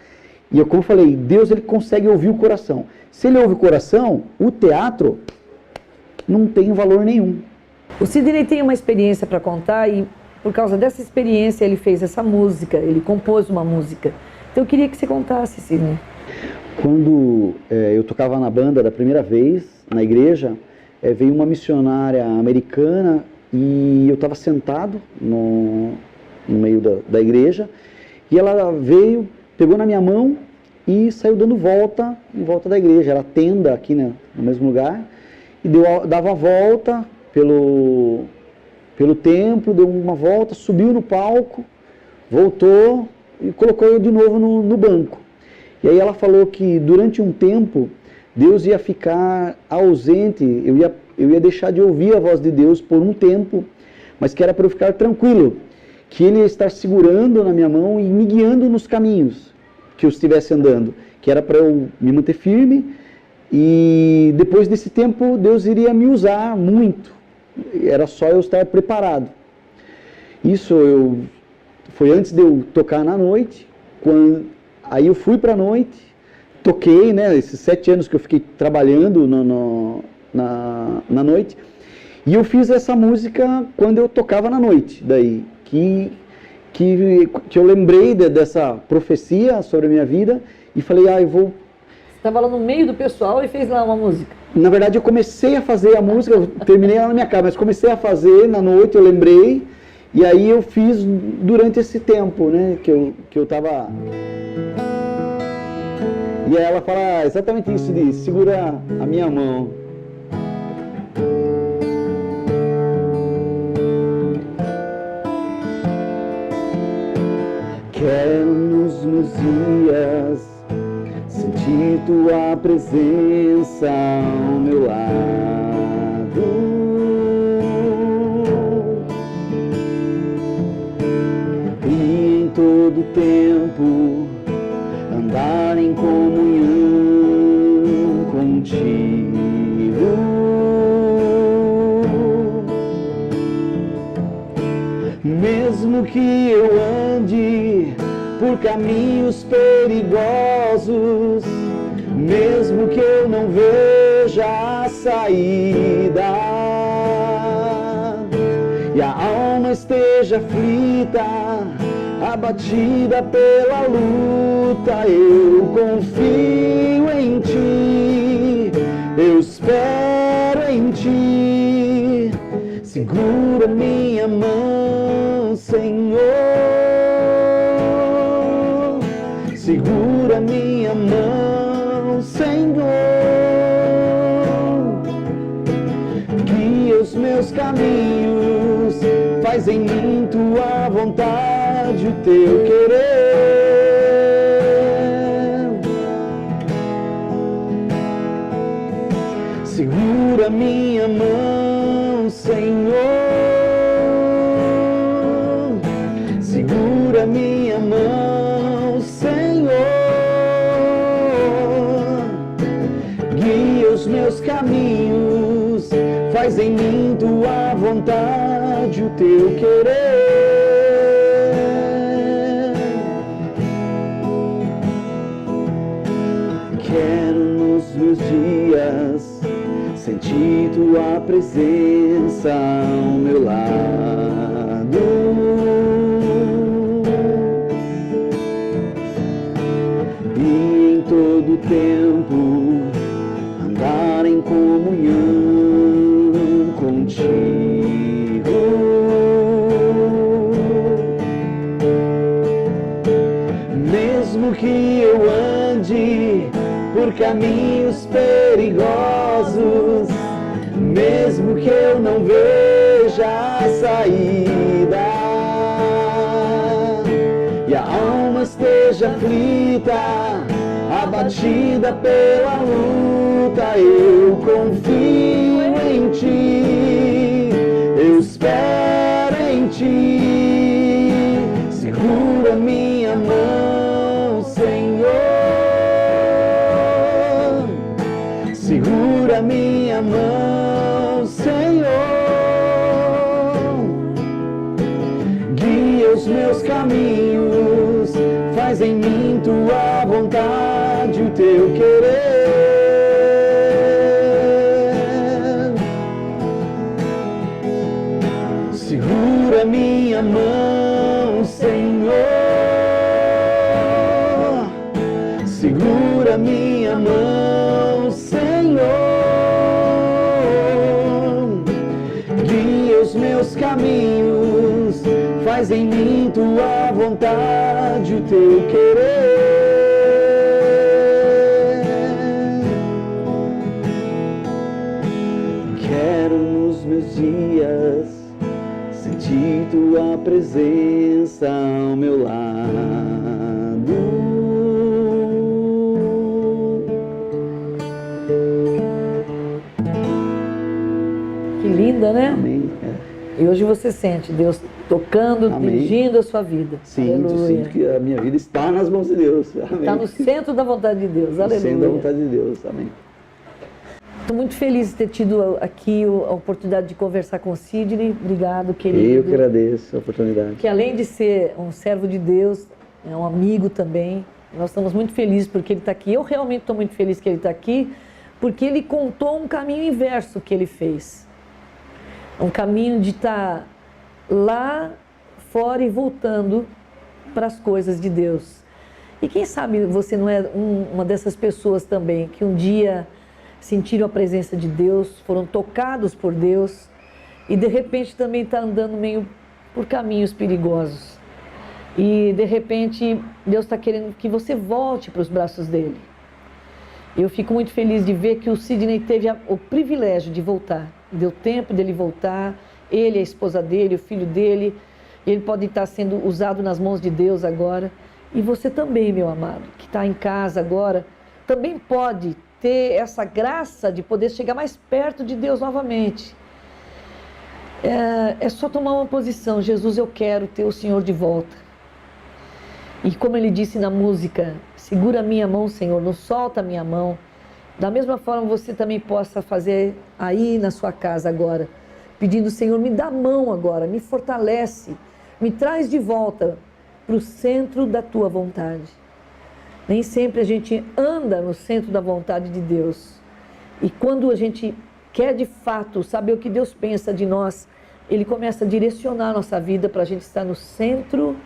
E como eu falei, Deus ele consegue ouvir o coração. Se ele ouve o coração, o teatro não tem valor nenhum. O Sidney tem uma experiência para contar e por causa dessa experiência ele fez essa música, ele compôs uma música. Então eu queria que você contasse, Sidney. Quando eu tocava na banda da primeira vez, na igreja, veio uma missionária americana e eu estava sentado no meio da igreja e ela veio, pegou na minha mão e saiu dando volta em volta da igreja. Era tenda aqui, né, no mesmo lugar, e dava a volta pelo templo, deu uma volta, subiu no palco, voltou e colocou eu de novo no banco. E aí ela falou que durante um tempo Deus ia ficar ausente, eu ia deixar de ouvir a voz de Deus por um tempo, mas que era para eu ficar tranquilo, que Ele ia estar segurando na minha mão e me guiando nos caminhos que eu estivesse andando, que era para eu me manter firme, e depois desse tempo Deus iria me usar muito, era só eu estar preparado. Isso foi antes de eu tocar na noite, aí eu fui para a noite, toquei, né, esses 7 anos que eu fiquei trabalhando na noite, e eu fiz essa música quando eu tocava na noite, daí, que eu lembrei dessa profecia sobre a minha vida, e falei, eu vou... Você estava lá no meio do pessoal e fez lá uma música? Na verdade, eu comecei a fazer a música, eu terminei ela na minha casa, mas comecei a fazer na noite, eu lembrei, e aí eu fiz durante esse tempo, né, que eu estava... E aí ela fala exatamente isso, de segura a minha mão. Quero nos meus dias sentir tua presença ao meu lado. E em todo tempo andar em comunhão contigo. Mesmo que eu ande por caminhos perigosos, mesmo que eu não veja a saída, e a alma esteja aflita, abatida pela luta, eu confio em ti, eu espero em ti. Segura minha mão, Senhor, segura minha mão, Senhor, guia os meus caminhos, faz vontade, o teu querer. Segura minha mão, Senhor. Segura minha mão, Senhor. Guia os meus caminhos, faz em mim tua vontade, o teu querer. Quero nos meus dias sentir tua presença ao meu lado. E em todo tempo andar em comunhão contigo. Mesmo que eu ande por caminhos perigosos, mesmo que eu não veja a saída e a alma esteja aflita, abatida pela luta, eu confio em ti, eu espero em ti. Segura minha mão, Senhor. Segura minha mão, Senhor. Guia os meus caminhos, faz em mim tua vontade, o teu querer. Segura minha mão, Senhor. Segura minha mão, Senhor. Guia os meus caminhos, faz em mim tua vontade, o teu querer. Quero nos meus dias sentir tua presença ao meu lado. Que linda, né? Amém. E hoje você sente Deus tocando, Amém. dirigindo a sua vida. Sinto que a minha vida está nas mãos de Deus. Amém. Está no centro da vontade de Deus. No Aleluia. centro da vontade de Deus. Amém. Estou muito feliz de ter tido aqui a oportunidade de conversar com o Sidney. Obrigado, querido. Eu que agradeço a oportunidade. Que além de ser um servo de Deus, é um amigo também. Nós estamos muito felizes porque ele está aqui. Eu realmente estou muito feliz que ele está aqui, porque ele contou um caminho inverso que ele fez. Um caminho de estar lá fora e voltando para as coisas de Deus. E quem sabe você não é uma dessas pessoas também que um dia sentiram a presença de Deus, foram tocados por Deus e de repente também está andando meio por caminhos perigosos. E de repente Deus está querendo que você volte para os braços dele. Eu fico muito feliz de ver que o Sidney teve o privilégio de voltar. Deu tempo dele voltar, ele, a esposa dele, o filho dele, ele pode estar sendo usado nas mãos de Deus agora. E você também, meu amado, que está em casa agora, também pode ter essa graça de poder chegar mais perto de Deus novamente. É só tomar uma posição. Jesus, eu quero ter o Senhor de volta. E como ele disse na música, segura a minha mão, Senhor, não solta a minha mão. Da mesma forma você também possa fazer aí na sua casa agora, pedindo, Senhor, me dá a mão agora, me fortalece, me traz de volta para o centro da tua vontade. Nem sempre a gente anda no centro da vontade de Deus. E quando a gente quer de fato saber o que Deus pensa de nós, Ele começa a direcionar a nossa vida para a gente estar no centro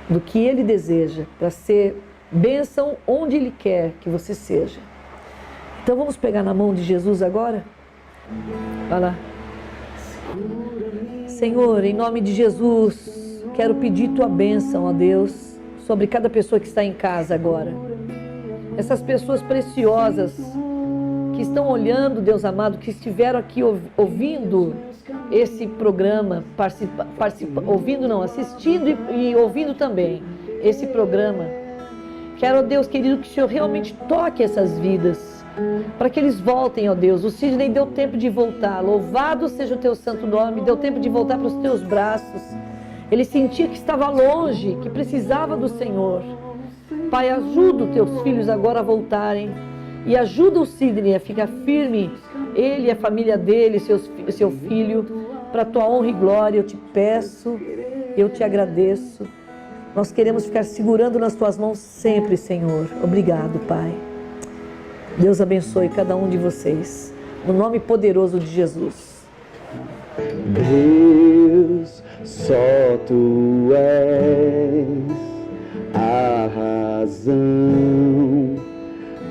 do que Ele deseja, para ser bênção onde Ele quer que você seja. Então vamos pegar na mão de Jesus agora? Vai lá. Senhor, em nome de Jesus, quero pedir Tua bênção, ó Deus, sobre cada pessoa que está em casa agora. Essas pessoas preciosas que estão olhando, Deus amado, que estiveram aqui ouvindo esse programa, ouvindo não, assistindo e ouvindo também esse programa, quero, ó Deus querido, que o Senhor realmente toque essas vidas, para que eles voltem, ó Deus. O Sidney deu tempo de voltar, louvado seja o teu santo nome, deu tempo de voltar para os teus braços. Ele sentia que estava longe, que precisava do Senhor. Pai, ajuda os teus filhos agora a voltarem e ajuda o Sidney a ficar firme, ele e a família dele, seu filho, para a tua honra e glória. Eu te peço, eu te agradeço. Nós queremos ficar segurando nas tuas mãos sempre, Senhor. Obrigado, Pai. Deus abençoe cada um de vocês, no nome poderoso de Jesus. Deus, só tu és a razão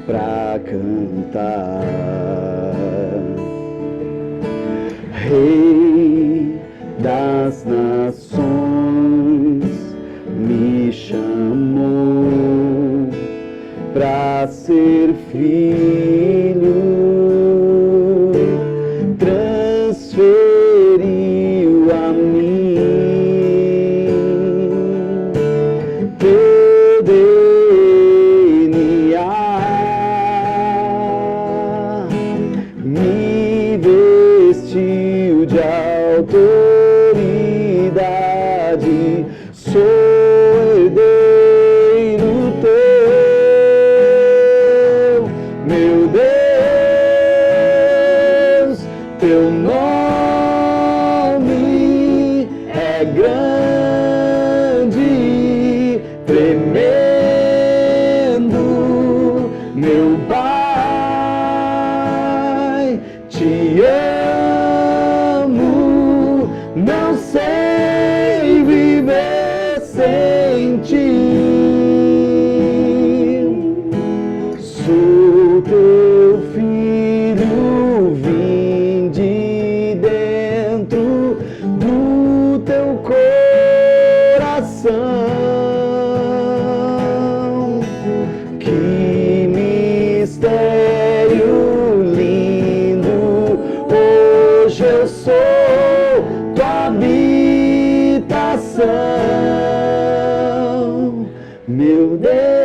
pra cantar. Rei das nações, me chamou pra ser filho, transferiu a mim teu DNA, me vestiu de autoridade, sou herdeiro teu, meu Deus, teu nome é grande, tremendo, meu Pai, te amo, não sei viver sem ti. Sou teu filho, vim de dentro do teu coração. Que mistério lindo, hoje eu sou tua habitação, meu Deus.